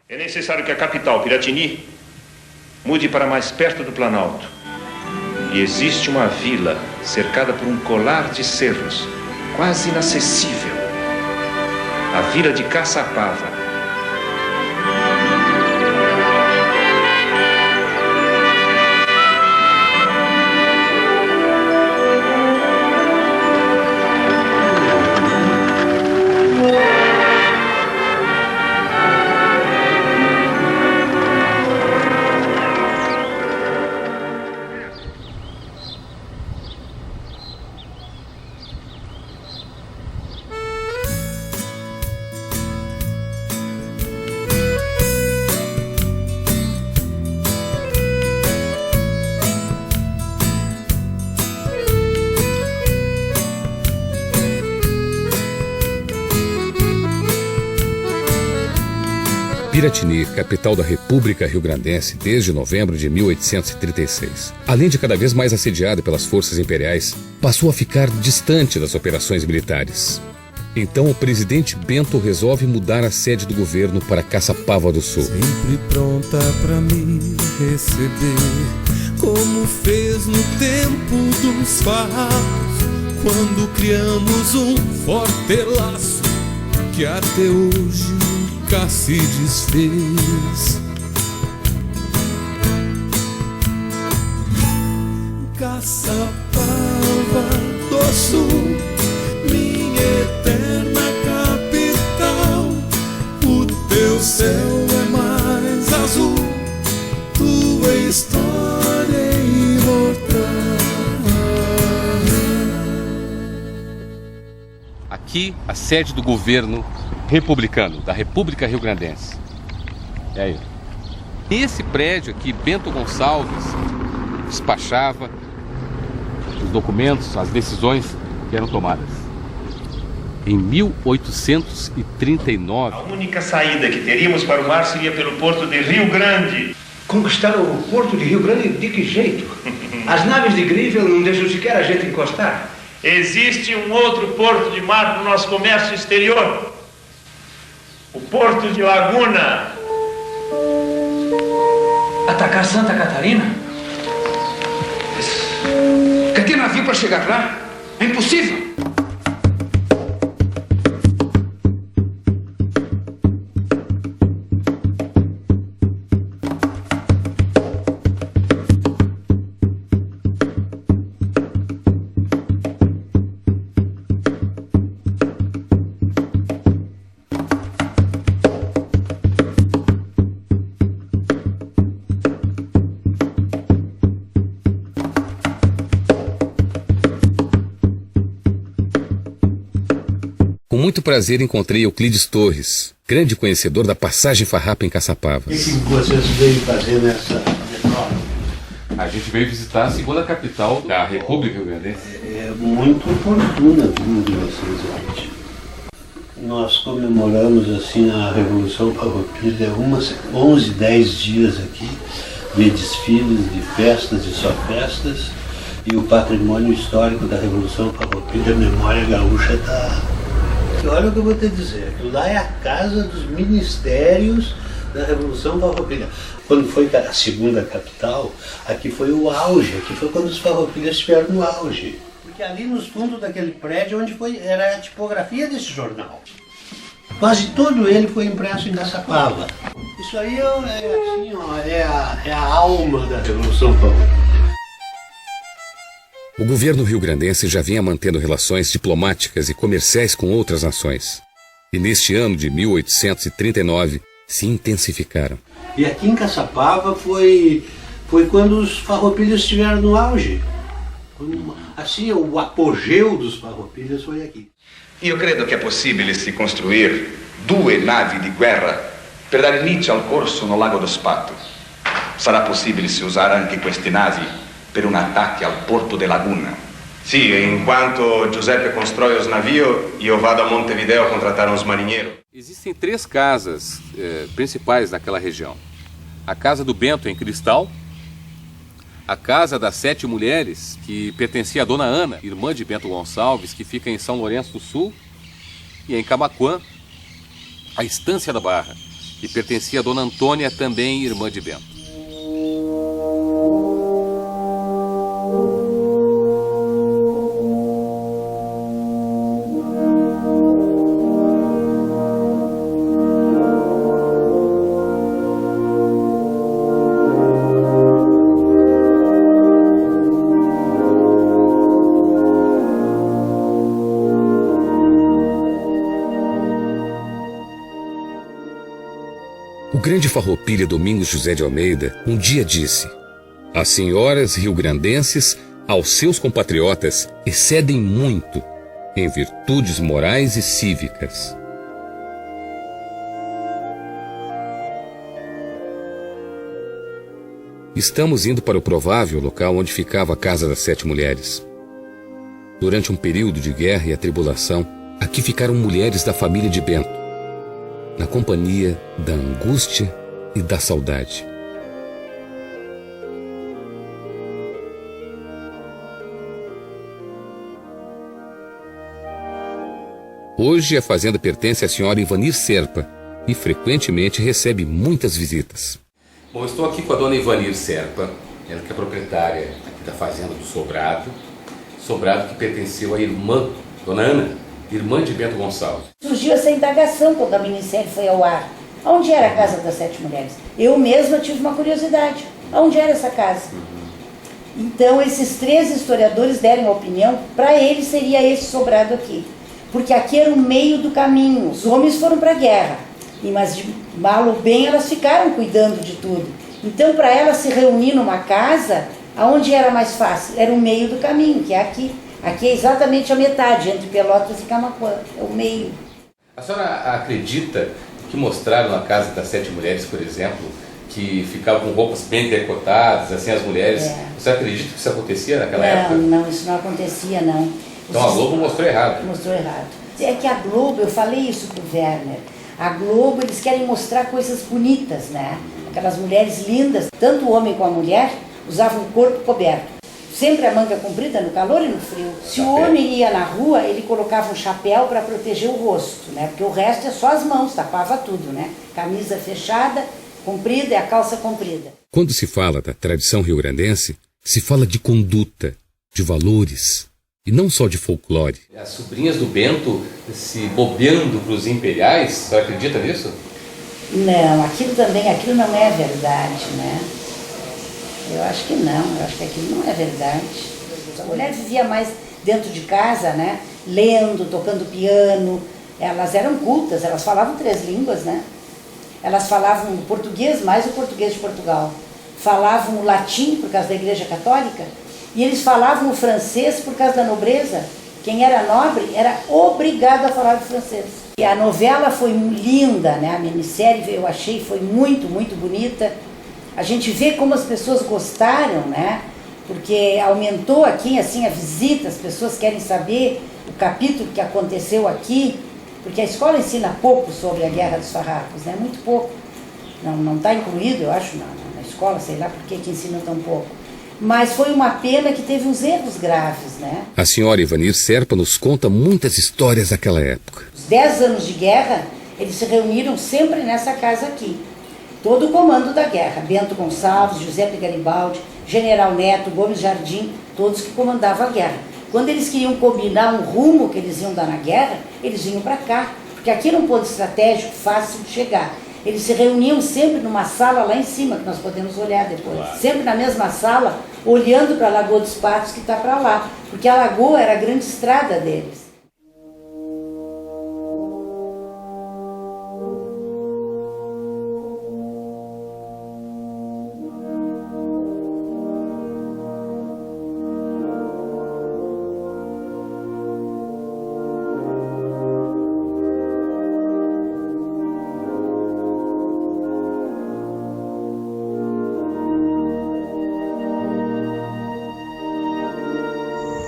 É necessário que a capital, Piratini, mude para mais perto do Planalto. E existe uma vila cercada por um colar de cerros, quase inacessível. A vila de Caçapava. Piratini, capital da República Rio-Grandense desde novembro de 1836. Além de cada vez mais assediada pelas forças imperiais, passou a ficar distante das operações militares. Então o presidente Bento resolve mudar a sede do governo para Caçapava do Sul. Sempre pronta pra me receber, como fez no tempo dos farrapos, quando criamos um forte laço que até hoje nunca se desfez. Caçapava do Sul, minha eterna capital, o teu céu é mais azul, tua história é imortal. Aqui, a sede do governo republicano da República Rio-Grandense. É aí. Esse prédio aqui, Bento Gonçalves despachava os documentos, as decisões que eram tomadas. Em 1839... A única saída que teríamos para o mar seria pelo porto de Rio Grande. Conquistar o porto de Rio Grande? De que jeito? As naves de Greenville não deixam sequer a gente encostar. Existe um outro porto de mar para o nosso comércio exterior. O porto de Laguna. Atacar Santa Catarina? Quer ter navio para chegar lá? É impossível. Com muito prazer encontrei Euclides Torres, grande conhecedor da passagem farrapa em Caçapava. O que vocês veio fazer nessa metrópole? A gente veio visitar a segunda capital da República Rio-Grandense. É muito oportuna a vinda de vocês hoje. Nós comemoramos assim a Revolução Farroupilha, 11, 10 dias aqui, de desfiles, de festas e só festas, e o patrimônio histórico da Revolução Farroupilha, a memória gaúcha está... Olha o que eu vou te dizer, aquilo lá é a casa dos ministérios da Revolução Farroupilha. Quando foi a segunda capital, aqui foi o auge, aqui foi quando os farroupilhas estiveram no auge. Porque ali nos fundos daquele prédio onde era a tipografia desse jornal. Quase todo ele foi impresso em Caçapava. Isso aí é a alma da Revolução Farroupilha. O governo rio-grandense já vinha mantendo relações diplomáticas e comerciais com outras nações. E neste ano de 1839 se intensificaram. E aqui em Caçapava foi quando os farroupilhas estiveram no auge. Assim, o apogeu dos farroupilhas foi aqui. Io credo che è possibile si costruire 2 navi di guerra per dare inizio al corso no Lago do Spato. Sarà possibile si usare anche queste navi per un attacco al porto de Laguna. Sì, enquanto Giuseppe constrói os navios, io vado a Montevideo a contratar uns marinheiros. Existem 3 casas principais naquela região. A casa do Bento em Cristal, a casa das 7 mulheres, que pertencia a Dona Ana, irmã de Bento Gonçalves, que fica em São Lourenço do Sul, e em Camaquã, a Estância da Barra, e pertencia a Dona Antônia, também irmã de Bento. O grande farroupilha Domingos José de Almeida um dia disse: as senhoras riograndenses aos seus compatriotas excedem muito em virtudes morais e cívicas. Estamos indo para o provável local onde ficava a Casa das Sete Mulheres. Durante um período de guerra e atribulação, aqui ficaram mulheres da família de Bento, na companhia da angústia e da saudade. Hoje a fazenda pertence à senhora Ivanir Serpa e frequentemente recebe muitas visitas. Bom, eu estou aqui com a dona Ivanir Serpa, ela que é proprietária aqui da fazenda do Sobrado que pertenceu à irmã, dona Ana, irmã de Bento Gonçalves. Surgiu essa indagação quando a minissérie foi ao ar. Onde era a Casa das Sete Mulheres? Eu mesma tive uma curiosidade. Onde era essa casa? Então, esses 3 historiadores deram a opinião, para eles seria esse sobrado aqui. Porque aqui era o meio do caminho. Os homens foram para a guerra, mas de mal ou bem elas ficaram cuidando de tudo. Então, para elas se reunir numa casa, aonde era mais fácil? Era o meio do caminho, que é aqui. Aqui é exatamente a metade, entre Pelotas e Camaquã, é o meio. A senhora acredita que mostraram na Casa das Sete Mulheres, por exemplo, que ficavam com roupas bem decotadas, assim, as mulheres? Você acredita que isso acontecia naquela época? Não, isso não acontecia, não. Então a Globo mostrou errado. Mostrou errado. É que a Globo, eu falei isso pro Werner, a Globo, eles querem mostrar coisas bonitas, né? Aquelas mulheres lindas, tanto o homem como a mulher, usavam o corpo coberto. Sempre a manga comprida no calor e no frio. Se o homem ia na rua, ele colocava um chapéu para proteger o rosto, né? Porque o resto é só as mãos, tapava tudo, né? Camisa fechada, comprida e a calça comprida. Quando se fala da tradição riograndense, se fala de conduta, de valores, e não só de folclore. As sobrinhas do Bento se bobeando para os imperiais, você acredita nisso? Não, aquilo não é verdade, né? Eu acho que não, eu acho que aquilo não é verdade. A mulher vivia mais dentro de casa, né? Lendo, tocando piano. Elas eram cultas, elas falavam 3 línguas, né? Elas falavam o português mais o português de Portugal. Falavam o latim por causa da Igreja Católica e eles falavam o francês por causa da nobreza. Quem era nobre era obrigado a falar o francês. E a novela foi linda, né? A minissérie, eu achei, foi muito, muito bonita. A gente vê como as pessoas gostaram, né? Porque aumentou aqui, assim, a visita, as pessoas querem saber o capítulo que aconteceu aqui, porque a escola ensina pouco sobre a Guerra dos Farrapos, né? Muito pouco. Não está incluído, eu acho, na escola, sei lá por que ensina tão pouco. Mas foi uma pena que teve uns erros graves, né? A senhora Ivanir Serpa nos conta muitas histórias daquela época. Os 10 anos de guerra, eles se reuniram sempre nessa casa aqui. Todo o comando da guerra, Bento Gonçalves, Giuseppe Garibaldi, General Neto, Gomes Jardim, todos que comandavam a guerra. Quando eles queriam combinar um rumo que eles iam dar na guerra, eles vinham para cá, porque aqui era um ponto estratégico fácil de chegar. Eles se reuniam sempre numa sala lá em cima, que nós podemos olhar depois. Claro. Sempre na mesma sala, olhando para a Lagoa dos Patos, que está para lá, porque a lagoa era a grande estrada deles.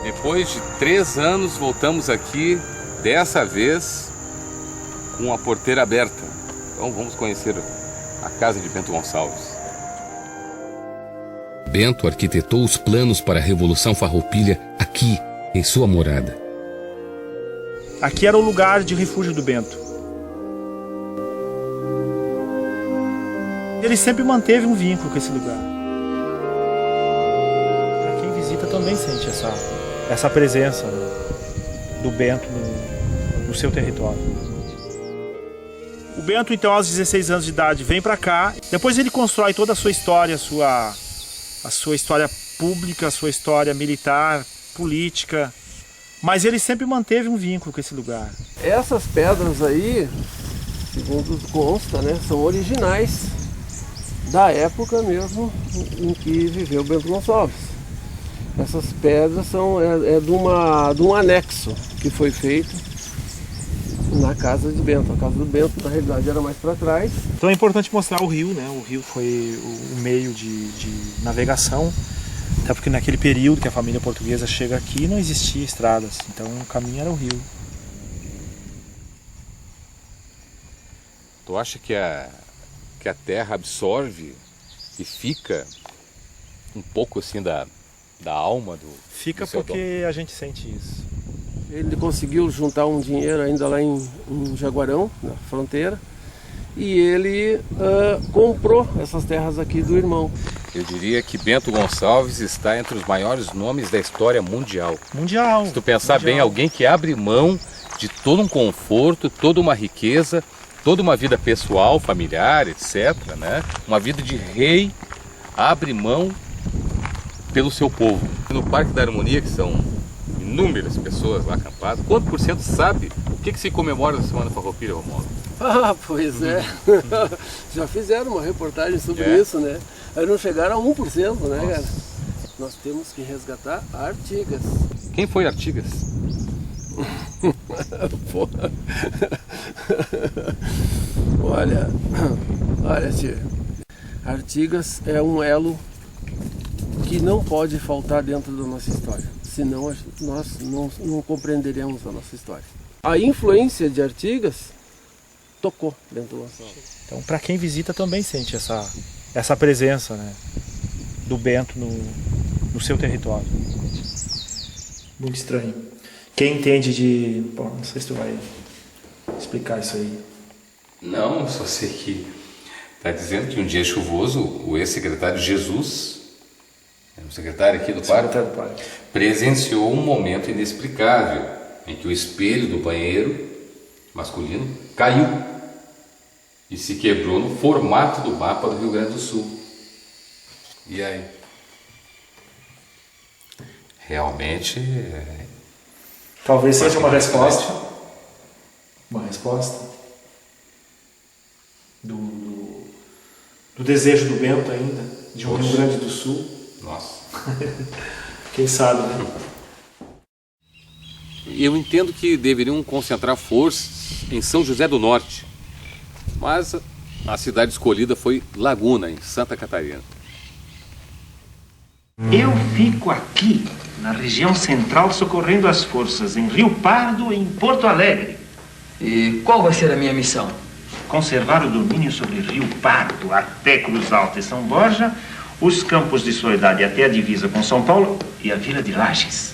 Depois de 3 anos, voltamos aqui, dessa vez, com a porteira aberta. Então vamos conhecer a casa de Bento Gonçalves. Bento arquitetou os planos para a Revolução Farroupilha aqui, em sua morada. Aqui era o lugar de refúgio do Bento. Ele sempre manteve um vínculo com esse lugar. Para quem visita também sente essa presença, né, do Bento no seu território. O Bento, então, aos 16 anos de idade, vem para cá. Depois ele constrói toda a sua história, a sua história pública, a sua história militar, política. Mas ele sempre manteve um vínculo com esse lugar. Essas pedras aí, segundo consta, né, são originais da época mesmo em que viveu Bento Gonçalves. Essas pedras são de um anexo que foi feito na casa de Bento. A casa do Bento, na realidade, era mais para trás. Então é importante mostrar o rio, né? O rio foi o meio de navegação, até porque naquele período que a família portuguesa chega aqui não existia estradas, então o caminho era o rio. Tu acha que a terra absorve e fica um pouco assim da alma do... Fica porque a gente sente isso. Ele conseguiu juntar um dinheiro ainda lá em Jaguarão, na fronteira, e ele comprou essas terras aqui do irmão. Eu diria que Bento Gonçalves está entre os maiores nomes da história mundial. Mundial. Se tu pensar bem, alguém que abre mão de todo um conforto, toda uma riqueza, toda uma vida pessoal, familiar, etc., né? Uma vida de rei, abre mão pelo seu povo. No Parque da Harmonia, que são inúmeras pessoas lá acampadas, quanto por cento sabe o que se comemora na Semana Farroupilha, Romualdo? Ah, pois é. Já fizeram uma reportagem sobre isso, né? Aí não chegaram a 1%, né, cara? Nós temos que resgatar Artigas. Quem foi Artigas? Porra. Olha, tio. Artigas é um elo que não pode faltar dentro da nossa história. Senão nós não compreenderemos a nossa história. A influência de Artigas tocou dentro do Gonçalves. Então, para quem visita também sente essa presença, né, do Bento no seu território. Muito estranho. Quem entende de... Bom, não sei se tu vai explicar isso aí. Não, só sei que está dizendo que um dia chuvoso, o ex-secretário Jesus, o secretário aqui do parque, presenciou um momento inexplicável em que o espelho do banheiro masculino caiu e se quebrou no formato do mapa do Rio Grande do Sul. E aí? Realmente... Talvez seja uma resposta. Uma resposta do desejo do Bento ainda, de um Rio Grande do Sul. Nossa. Quem sabe, né? Eu entendo que deveriam concentrar forças em São José do Norte, mas a cidade escolhida foi Laguna, em Santa Catarina. Eu fico aqui, na região central, socorrendo as forças em Rio Pardo e em Porto Alegre. E qual vai ser a minha missão? Conservar o domínio sobre Rio Pardo até Cruz Alta e São Borja, os campos de Soledade até a divisa com São Paulo e a vila de Lages.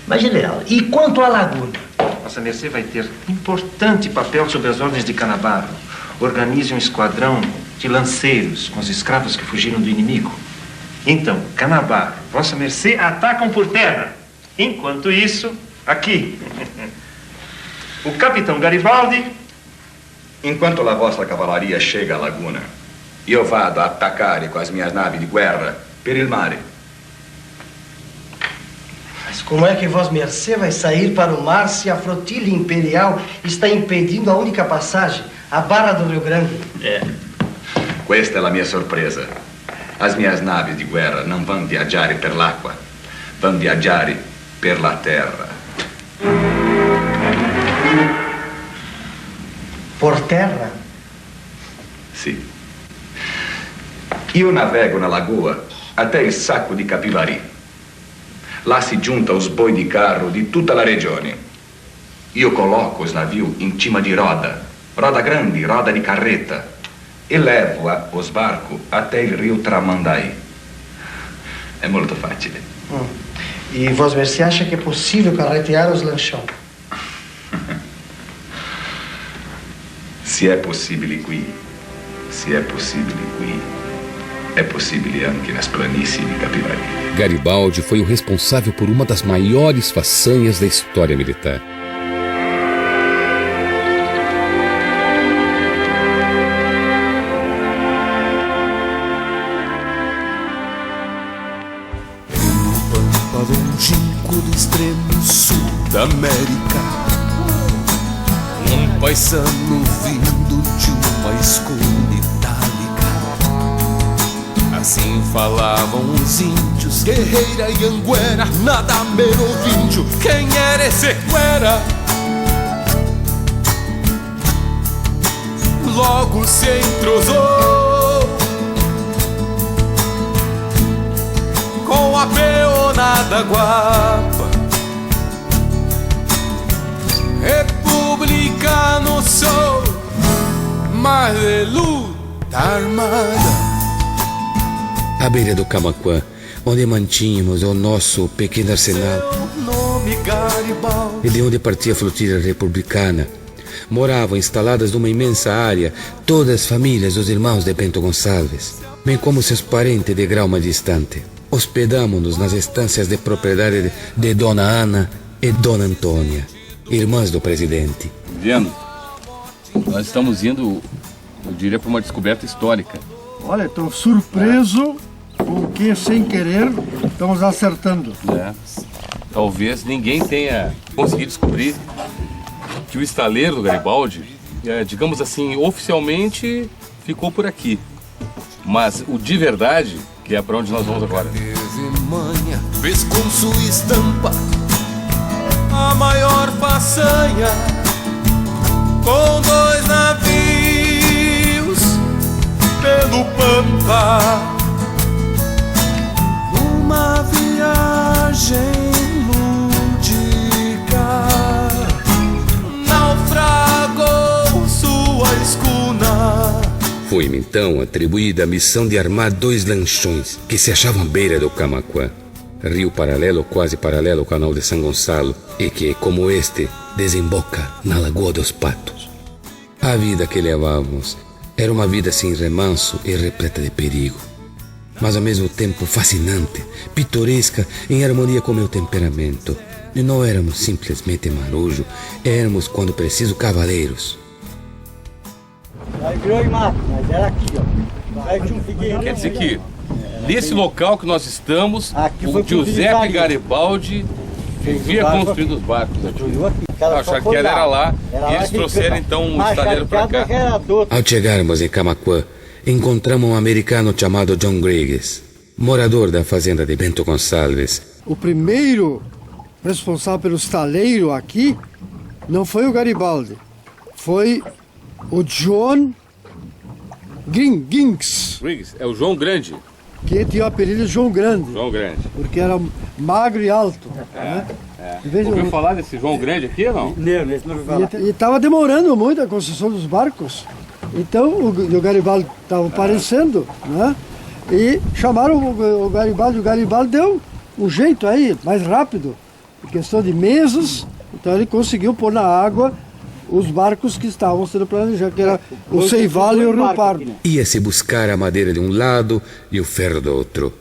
Mas, general, e quanto à Laguna? Vossa Mercê vai ter importante papel sob as ordens de Canabaro. Organize um esquadrão de lanceiros com os escravos que fugiram do inimigo. Então, Canabaro, Vossa Mercê atacam por terra. Enquanto isso, aqui, o capitão Garibaldi... Enquanto a vossa cavalaria chega à Laguna, io vado a attaccare com as minhas naves de guerra per il mare. Mas como é que Vossa Mercê vai sair para o mar se a flotilha imperial está impedindo a única passagem, a Barra do Rio Grande? Questa è la mia sorpresa. As minhas naves de guerra não vão viaggiare per l'acqua, vão viaggiare per la terra. Por terra? Sì. Io navego na lagoa até il sacco di Capivari. Lá se junta os boi di carro di tutta la regione. Io colloco os navios in cima di roda grandi, roda di carreta, e levo os barcos até il rio Tramandai. É molto facile. E Vossa Mercê acha que é possível carretear os lanchão? Se é possível qui, se è possibile qui, è possibile anche nas planícies de Capivari. Garibaldi foi o responsável por uma das maiores façanhas da história militar. Longínquo do extremo sul da América, paisano vindo de uma escola itálica. Assim falavam os índios, guerreira e anguera, nada merovíndio. Quem era esse guera? Logo se entrosou com a peonada guapa. Republicano sou, mas de luta armada. À beira do Camaquã, onde mantínhamos o nosso pequeno arsenal e de onde partia a flotilha republicana, moravam instaladas numa imensa área todas as famílias dos irmãos de Bento Gonçalves, bem como seus parentes de grau mais distante. Hospedamos-nos nas estâncias de propriedade de Dona Ana e Dona Antônia, irmãs do presidente. Vendo? Nós estamos indo, eu diria, para uma descoberta histórica. Olha, estou surpreso porque, sem querer, estamos acertando. Talvez ninguém tenha conseguido descobrir que o estaleiro do Garibaldi, digamos assim, oficialmente ficou por aqui. Mas o de verdade, que é para onde nós vamos agora. Teve manha, fez com sua estampa a maior façanha, com 2 navios pelo Pampa, uma viagem lúdica, naufragou sua escuna. Foi-me então atribuída a missão de armar 2 lanchões que se achavam à beira do Camaquã, rio paralelo, quase paralelo ao canal de São Gonçalo, e que, como este, desemboca na Lagoa dos Patos. A vida que levávamos era uma vida sem remanso e repleta de perigo, mas ao mesmo tempo fascinante, pitoresca, em harmonia com meu temperamento. E não éramos simplesmente marujo, éramos, quando preciso, cavaleiros. Aí virou em mato, mas era aqui, ó. Aí tinha um figueiredo. Quer dizer que nesse local que nós estamos, o Giuseppe Garibaldi vivia construindo os barcos aqui. Achava que era lá, e eles trouxeram então um estaleiro para cá. Ao chegarmos em Camaquã, encontramos um americano chamado John Griggs, morador da fazenda de Bento Gonçalves. O primeiro responsável pelo estaleiro aqui não foi o Garibaldi, foi o John Griggs. Griggs, é o João Grande. Que tinha o apelido de João Grande. João Grande. Porque era magro e alto. Né? Ouviu falar desse João Grande aqui ou não? Não, esse não ouviu falar. E estava demorando muito a construção dos barcos. Então o Garibaldi estava aparecendo, né? E chamaram o Garibaldi. O Garibaldi deu um jeito aí, mais rápido, em questão de meses. Então ele conseguiu pôr na água os barcos que estavam sendo planejados, que era o Ceivalo e o Rio Pardo. Ia-se buscar a madeira de um lado e o ferro do outro.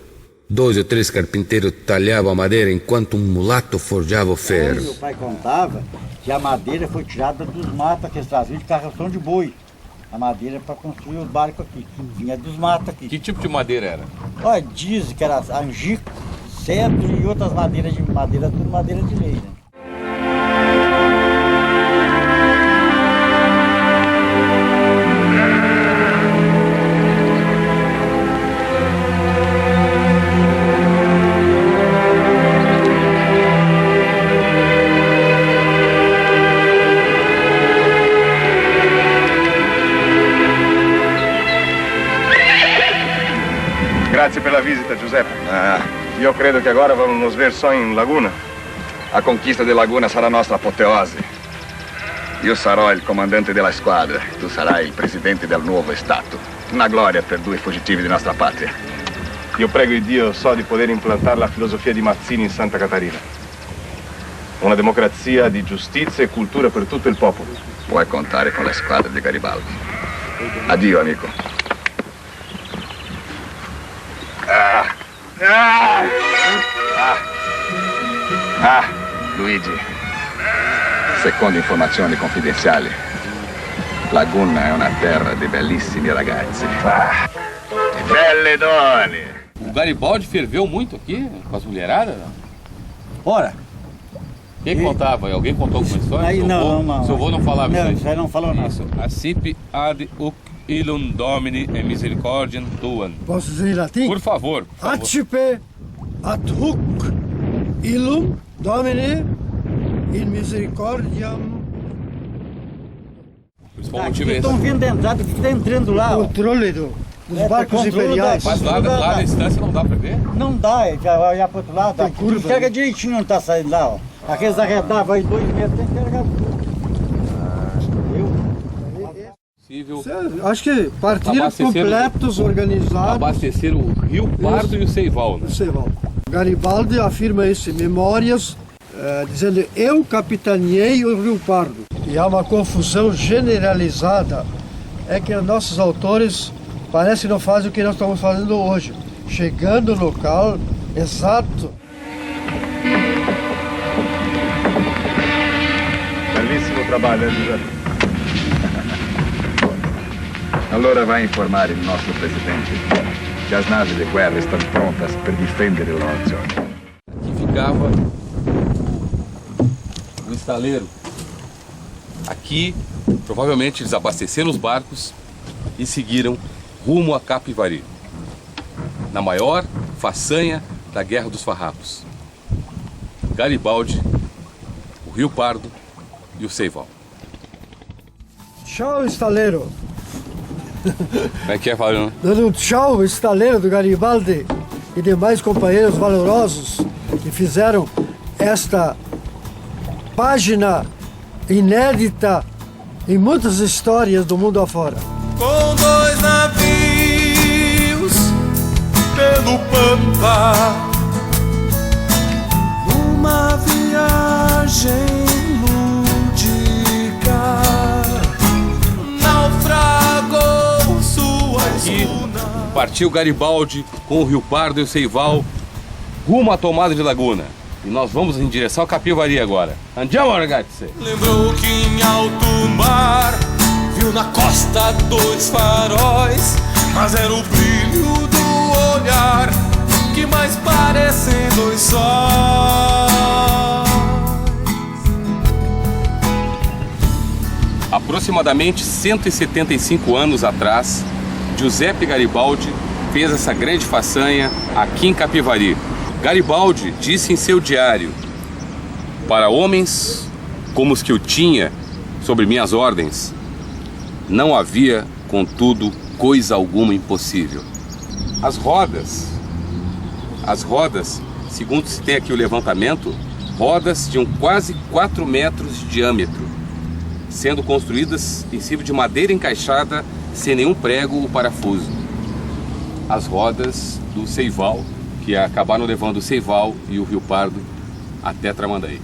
2 ou 3 carpinteiros talhavam a madeira enquanto um mulato forjava o ferro. Meu pai contava que a madeira foi tirada dos matos que eles traziam de carração de boi. A madeira para construir os barcos aqui. Vinha dos matos aqui. Que tipo de madeira era? Olha, dizem que era angico, cedro e outras madeiras de madeira, tudo madeira de lei, né? Grazie per la visita, Giuseppe. Io credo che agora vamos nos ver só em Laguna. A conquista de Laguna sarà nostra apoteose. Io sarò il comandante della squadra. Tu sarai il presidente del nuovo Stato. Una gloria per 2 fuggitivi di nostra patria. Io prego il Dio so di poter implantare la filosofia di Mazzini in Santa Catarina. Una democrazia di giustizia e cultura per tutto il popolo. Puoi contare con la squadra di Garibaldi. Addio, amico. Luigi. Secondo informazioni confidenziali, Laguna è una terra di bellissimi ragazzi. Belle donne! O Garibaldi ferveu muito aqui com as mulheradas? Ora. Quem contava? Alguém contou alguma história? Aí não. Seu avô não falava não, isso aí? Não falou nada. Isso. Acip ad hoc ilum domini e misericordiam tuam. Posso dizer em latim? Por favor. Accipe ad hoc ilum domini in misericordiam. Estão vindo da entrada, o que está entrando lá? Controle dos barcos imperiais. Mas lá na distância não dá para ver? Não dá, já vai olhar para o outro lado. Aqui, enxerga direitinho onde está saindo lá. Ó. Aqueles arredados, vai 2 metros, tem que enxergar. Acho que partiram completos, organizados. Abastecer o Rio Pardo e o Seival, né? O Seival. Garibaldi afirma isso em Memórias, dizendo: eu capitaneei o Rio Pardo. E há uma confusão generalizada, é que nossos autores parece que não fazem o que nós estamos fazendo hoje, chegando no local exato. Bellissimo trabalho, Giuseppe. Allora vai informare il nostro presidente que as naves de guerra estão prontas para defender Lozio. Aqui ficava o estaleiro. Aqui, provavelmente, eles abasteceram os barcos e seguiram rumo a Capivari, na maior façanha da Guerra dos Farrapos. Garibaldi, o Rio Pardo e o Seival. Tchau, estaleiro. Como é que é, Fábio? Dando um tchau, estaleiro do Garibaldi e demais companheiros valorosos que fizeram esta página inédita em muitas histórias do mundo afora. Com 2 navios pelo Pampa, numa viagem lúdica, naufragou sua escuna. Partiu Garibaldi com o Rio Pardo e o Seival rumo à tomada de Laguna. E nós vamos em direção a Capivari agora. Andiamo, ragazzi! Lembrou que em alto mar viu na costa 2 faróis, mas era o brilho do olhar que mais parecem 2 sóis. Aproximadamente 175 anos atrás, Giuseppe Garibaldi fez essa grande façanha aqui em Capivari. Garibaldi disse em seu diário: para homens como os que eu tinha sobre minhas ordens, não havia, contudo, coisa alguma impossível. As rodas, segundo se tem aqui o levantamento, rodas tinham quase 4 metros de diâmetro, sendo construídas em cima de madeira encaixada sem nenhum prego ou parafuso. As rodas do Seival, que acabaram levando o Seival e o Rio Pardo até Tramandaí.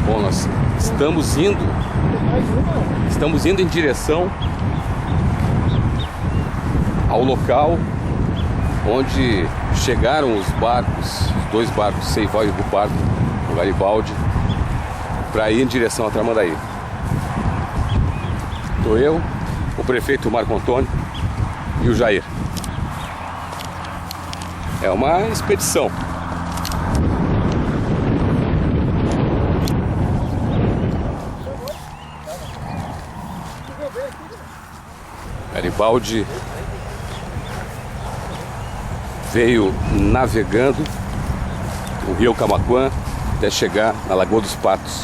Bom, nós estamos indo em direção ao local onde chegaram os 2 barcos, Seival e o Rio Pardo, o Garibaldi, para ir em direção a Tramandaí. Estou eu, o prefeito Marco Antônio e o Jair. É uma expedição. Garibaldi veio navegando o rio Camaquã até chegar na Lagoa dos Patos.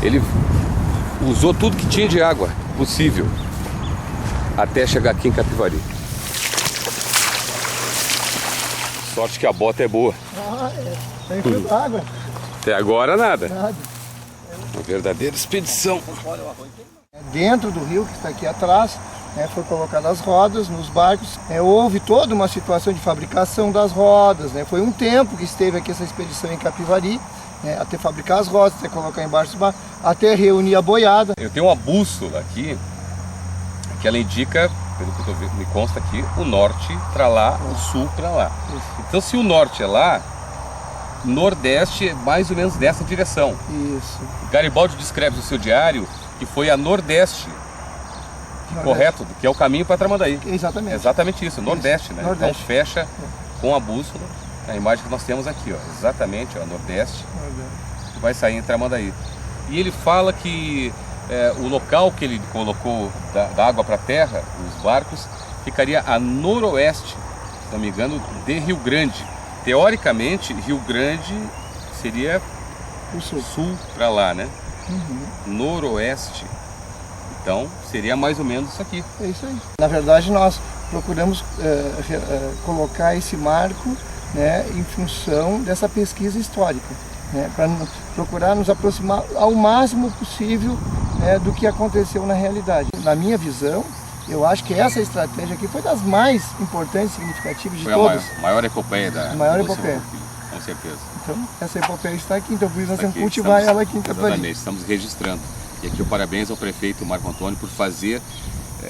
Ele usou tudo que tinha de água possível até chegar aqui em Capivari. Sorte que a bota é boa. Tem frio água. Até agora nada. Uma verdadeira expedição. Dentro do rio que está aqui atrás, foi colocadas as rodas nos barcos. Houve toda uma situação de fabricação das rodas. Foi um tempo que esteve aqui essa expedição em Capivari, até fabricar as rodas, até colocar embaixo dos barcos, até reunir a boiada. Eu tenho uma bússola aqui que ela indica pelo que eu tô vendo, me consta aqui, o norte para lá, o sul para lá. Então se o norte é lá, nordeste é mais ou menos dessa direção. Isso. Garibaldi descreve no seu diário que foi a nordeste, correto? Que é o caminho para Tramandaí. Exatamente. Exatamente isso, nordeste, né? Nordeste. Então fecha com a bússola, a imagem que nós temos aqui, ó, exatamente, ó, nordeste, que vai sair em Tramandaí. E ele fala que o local que ele colocou da água para a terra, os barcos, ficaria a noroeste, se não me engano, de Rio Grande. Teoricamente, Rio Grande seria o sul para lá, né? Noroeste. Então, seria mais ou menos isso aqui. É isso aí. Na verdade, nós procuramos colocar esse marco, né, em função dessa pesquisa histórica, né, para procurar nos aproximar ao máximo possível, né, do que aconteceu na realidade. Na minha visão, eu acho que essa estratégia aqui foi das mais importantes e significativas de todas. Foi a maior epopeia da maior epopeia. Com certeza. Então, essa epopeia está aqui, então por isso nós temos que cultivar ela aqui em Itapevi. Exatamente, estamos registrando. E aqui o parabéns ao prefeito Marco Antônio por fazer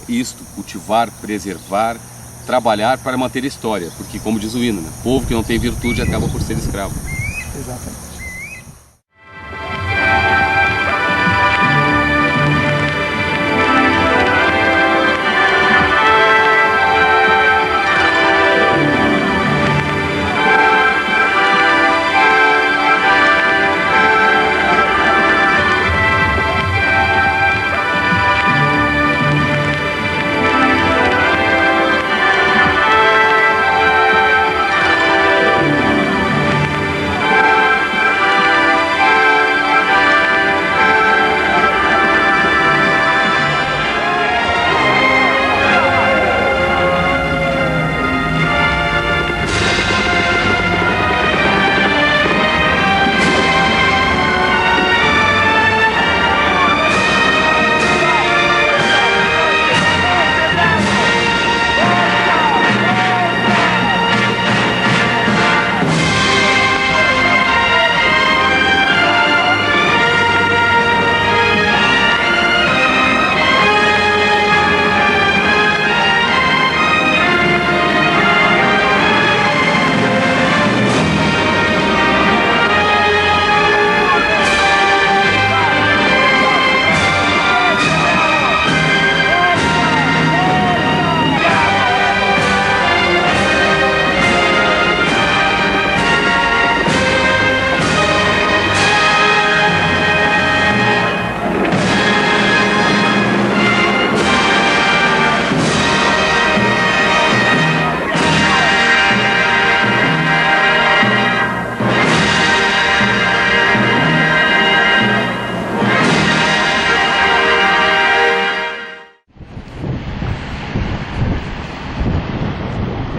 isto, cultivar, preservar, trabalhar para manter a história. Porque, como diz o hino, né? Povo que não tem virtude acaba por ser escravo. Exatamente.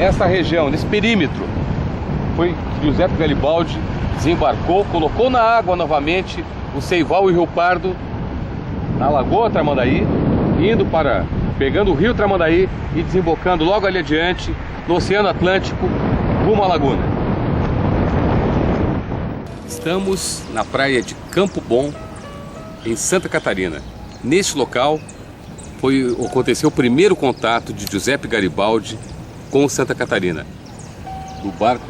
Essa região, nesse perímetro, foi que Giuseppe Garibaldi desembarcou, colocou na água novamente o Ceival e o Rio Pardo, na Lagoa Tramandaí, pegando o rio Tramandaí e desembocando logo ali adiante no Oceano Atlântico, rumo à laguna. Estamos na praia de Campo Bom, em Santa Catarina. Neste local aconteceu o primeiro contato de Giuseppe Garibaldi com Santa Catarina, do barco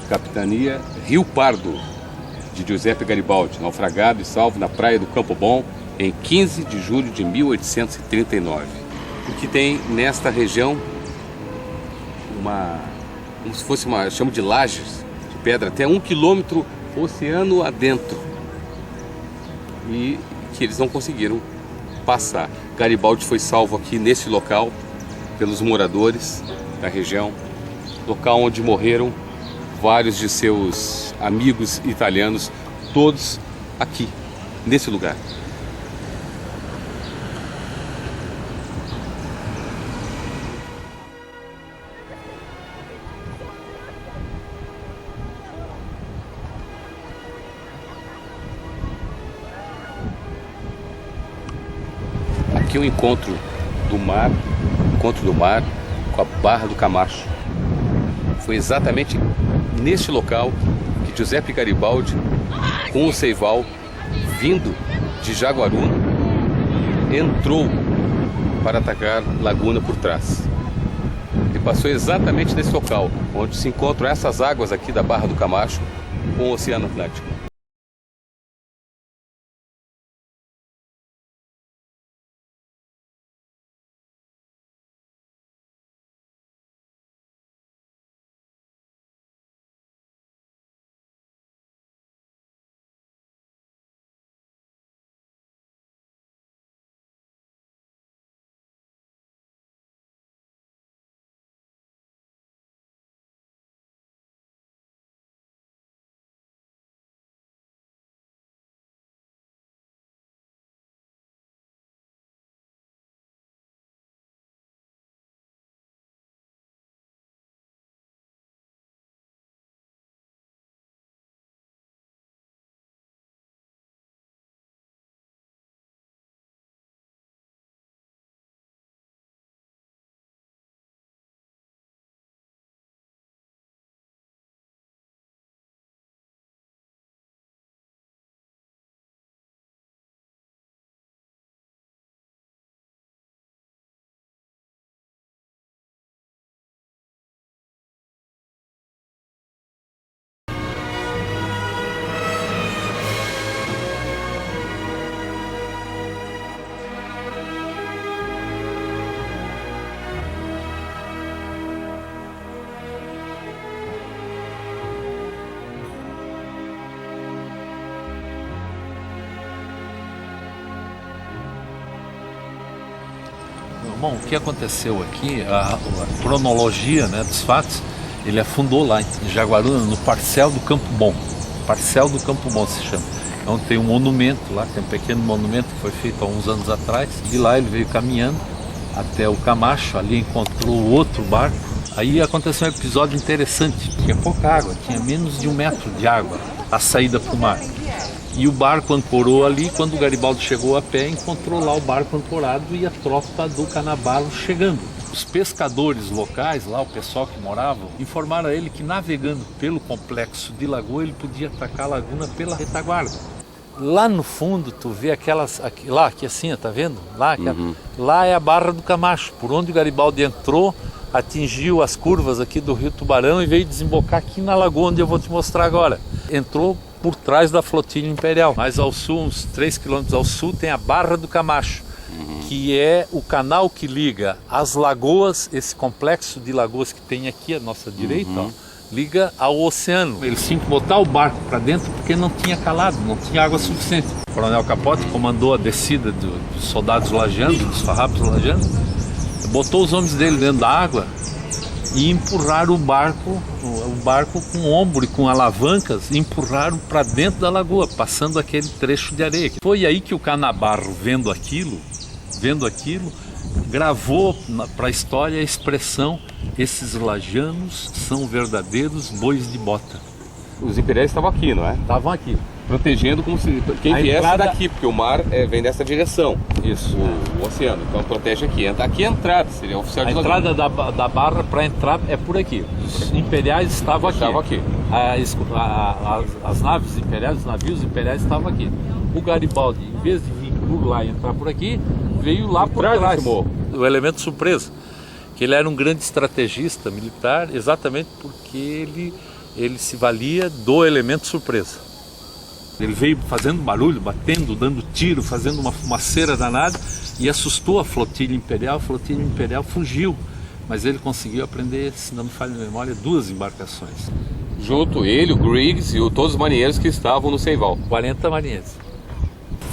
Capitania Rio Pardo, de Giuseppe Garibaldi, naufragado e salvo na praia do Campo Bom em 15 de julho de 1839. O que tem nesta região como se fosse chamo de lajes de pedra, até 1 quilômetro oceano adentro, e que eles não conseguiram passar. Garibaldi foi salvo aqui nesse local pelos moradores da região, local onde morreram vários de seus amigos italianos, todos aqui, nesse lugar. Aqui o encontro do mar com a Barra do Camacho. Foi exatamente neste local que Giuseppe Garibaldi, com o Ceival, vindo de Jaguaruna, entrou para atacar Laguna por trás. Ele passou exatamente nesse local, onde se encontram essas águas aqui da Barra do Camacho com o Oceano Atlântico. Bom, o que aconteceu aqui, a cronologia, né, dos fatos, ele afundou lá em Jaguaruna, no Parcel do Campo Bom. Parcel do Campo Bom se chama. Então tem um monumento lá, tem um pequeno monumento que foi feito há uns anos atrás. De lá ele veio caminhando até o Camacho, ali encontrou outro barco. Aí aconteceu um episódio interessante, tinha pouca água, tinha menos de 1 metro de água a saída para o mar. E o barco ancorou ali, quando o Garibaldi chegou a pé, encontrou lá o barco ancorado e a tropa do Canabarro chegando. Os pescadores locais, lá o pessoal que morava, informaram a ele que navegando pelo complexo de lagoa, ele podia atacar a laguna pela retaguarda. Lá no fundo, tu vê aquelas, aqui assim, tá vendo? Lá é a Barra do Camacho, por onde o Garibaldi entrou, atingiu as curvas aqui do Rio Tubarão e veio desembocar aqui na lagoa, onde eu vou te mostrar agora. Entrou por trás da flotilha imperial. Mais ao sul, uns 3 quilômetros ao sul, tem a Barra do Camacho, que é o canal que liga as lagoas, esse complexo de lagoas que tem aqui à nossa direita, ó, liga ao oceano. Eles tinham que botar o barco para dentro porque não tinha calado, não tinha água suficiente. O Coronel Capote comandou a descida dos soldados lajeanos, dos farrapos lajeanos, botou os homens dele dentro da água e empurraram o barco com ombro e com alavancas, empurraram para dentro da lagoa, passando aquele trecho de areia. Foi aí que o Canabarro, vendo aquilo, gravou para a história a expressão: esses lajanos são verdadeiros bois de bota. Os imperiais estavam aqui, não é? Estavam aqui. Protegendo como se quem viesse daqui, porque o mar vem dessa direção. Isso. O oceano. Então protege aqui. Aqui é a entrada, seria o oficial de laguna. A entrada da barra para entrar é por aqui. Os imperiais estavam aqui. As naves imperiais, os navios imperiais estavam aqui. O Garibaldi, em vez de vir por lá e entrar por aqui, veio lá por trás. O elemento surpresa. Que ele era um grande estrategista militar, exatamente porque ele se valia do elemento surpresa. Ele veio fazendo barulho, batendo, dando tiro, fazendo uma fumaceira danada e assustou a flotilha imperial. A flotilha imperial fugiu, mas ele conseguiu aprender, se não me falha a memória, 2 embarcações. Junto ele, o Griggs e todos os marinheiros que estavam no Ceival. 40 marinheiros.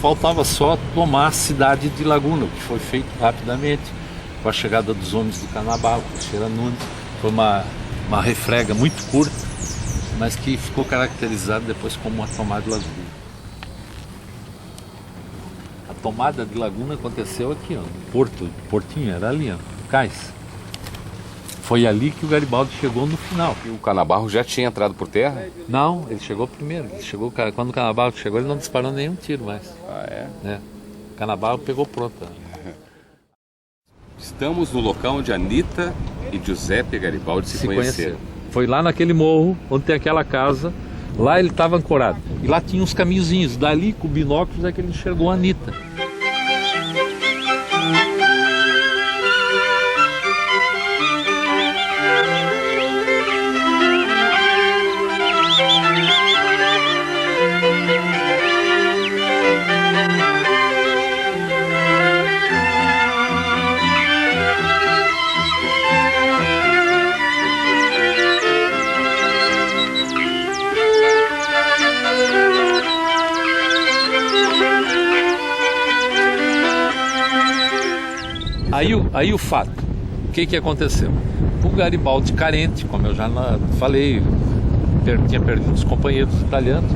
Faltava só tomar a cidade de Laguna, que foi feito rapidamente, com a chegada dos homens do Canabarro, Teixeira Nunes. Foi uma refrega muito curta, mas que ficou caracterizado depois como uma tomada de Laguna. A tomada de Laguna aconteceu aqui, ó, no Portinho, era ali, ó, Cais. Foi ali que o Garibaldi chegou no final. E o Canabarro já tinha entrado por terra? Não, ele chegou primeiro. Quando o Canabarro chegou, ele não disparou nenhum tiro mais. Ah, é? O Canabarro pegou pronta. Estamos no local onde Anita e Giuseppe Garibaldi se conheceram. Foi lá naquele morro, onde tem aquela casa, lá ele estava ancorado. E lá tinha uns caminhozinhos, dali com binóculos é que ele enxergou a Anita. Aí o fato, o que aconteceu? O Garibaldi, carente, como eu já falei, tinha perdido os companheiros italianos,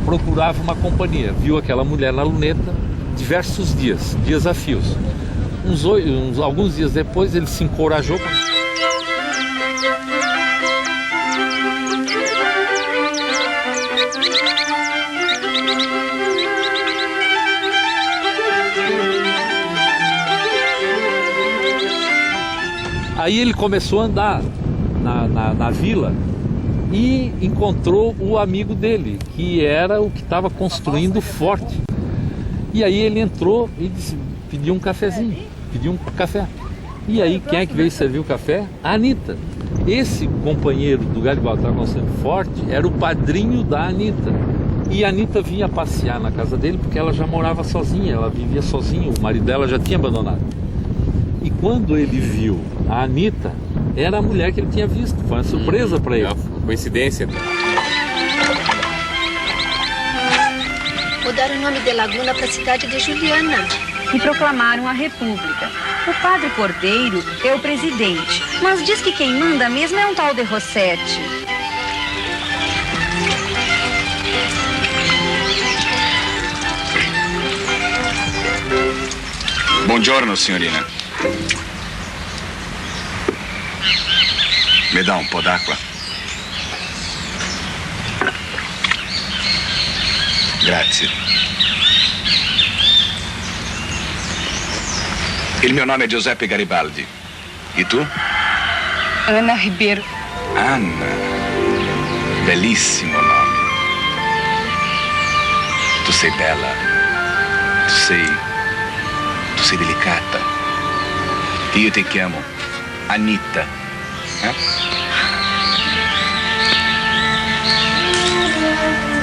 procurava uma companhia, viu aquela mulher na luneta diversos dias a fios. Alguns dias depois ele se encorajou. Aí ele começou a andar na vila e encontrou o amigo dele, que era o que estava construindo o forte. E aí ele entrou e pediu um cafezinho, pediu um café. E aí quem é que veio servir o café? A Anita. Esse companheiro do Garibaldi que estava construindo o forte era o padrinho da Anita. E a Anita vinha passear na casa dele porque ela já morava sozinha, ela vivia sozinha, o marido dela já tinha abandonado. E quando ele viu a Anita, era a mulher que ele tinha visto. Foi uma surpresa para ele. Coincidência. Mudaram o nome de Laguna para a cidade de Juliana. E proclamaram a República. O padre Cordeiro é o presidente, mas diz que quem manda mesmo é um tal de Rossetti. Buongiorno, signorina. Mi dà un po' d'acqua? Grazie. Il mio nome è Giuseppe Garibaldi. E tu? Ana Ribeiro. Anna. Bellissimo nome. Tu sei bella. Tu sei delicata. Io ti chiamo Anita.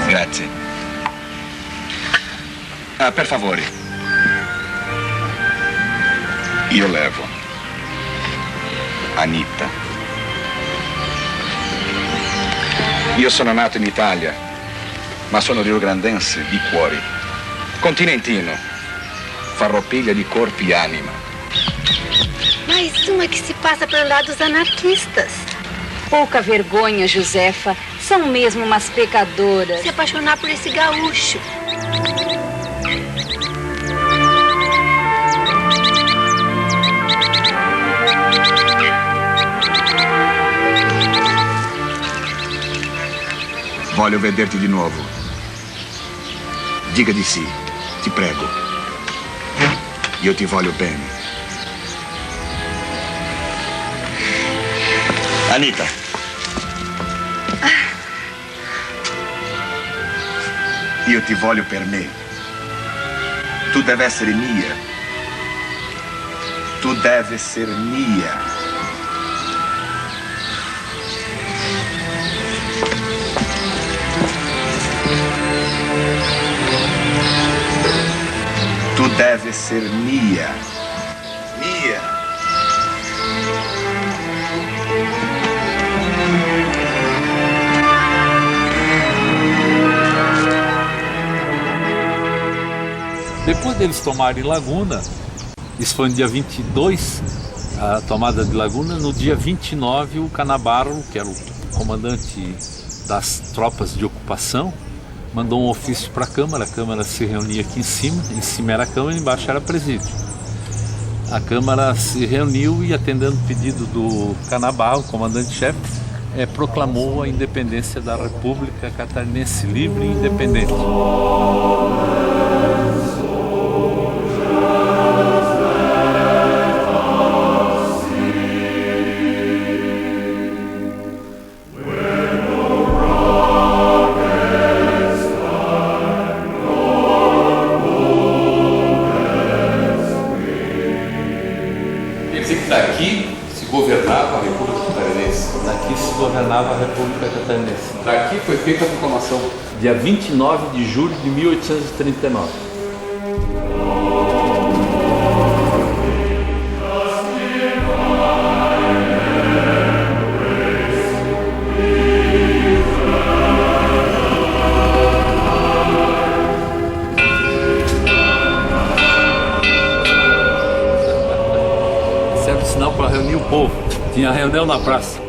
Grazie. Per favore. Io levo. Anita. Io sono nato in Italia, ma sono riograndense di cuore. Continentino. Farroupilha de corpo e anima. Mais uma que se passa pelo lado dos anarquistas. Pouca vergonha, Josefa. São mesmo umas pecadoras. Se apaixonar por esse gaúcho. Voglio vederti di nuovo. Dica di sì, ti prego. Io ti voglio bene. Anita. Io ti voglio per me. Tu deve essere mia. Tu deve essere mia. Tu deve ser mia. Mia. Depois deles tomarem Laguna, isso foi no dia 22, a tomada de Laguna. No dia 29, o Canabarro, que era o comandante das tropas de ocupação, mandou um ofício para a Câmara se reunia aqui em cima era a Câmara e embaixo era presídio. A Câmara se reuniu e, atendendo o pedido do Canabarro, comandante-chefe, proclamou a independência da República Catarinense livre e independente. Daqui se governava a República Catarinense. Daqui se governava a República Catarinense. Daqui foi feita a proclamação. Dia 29 de julho de 1839. Tinha reunião na praça.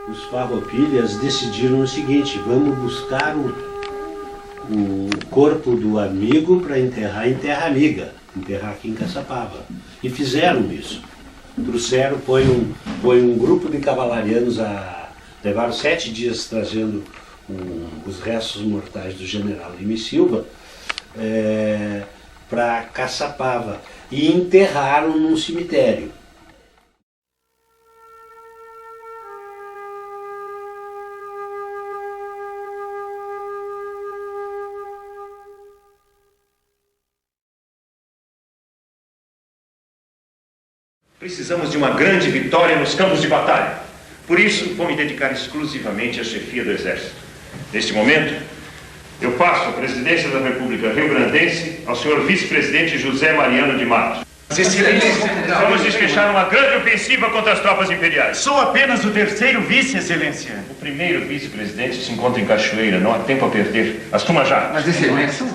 Os Farroupilhas decidiram o seguinte: vamos buscar o corpo do amigo para enterrar em terra amiga, enterrar aqui em Caçapava. E fizeram isso. Trouxeram, foi um grupo de cavalarianos, levaram 7 dias trazendo os restos mortais do general Lima e Silva para Caçapava e enterraram num cemitério. Precisamos de uma grande vitória nos campos de batalha. Por isso, vou me dedicar exclusivamente à chefia do Exército. Neste momento, eu passo a presidência da República Rio-Grandense ao senhor vice-presidente José Mariano de Matos. Excelência, vamos desfechar uma grande ofensiva contra as tropas imperiais. Sou apenas o terceiro vice, Excelência. O primeiro vice-presidente se encontra em Cachoeira. Não há tempo a perder. Assuma já. Mas, Excelência...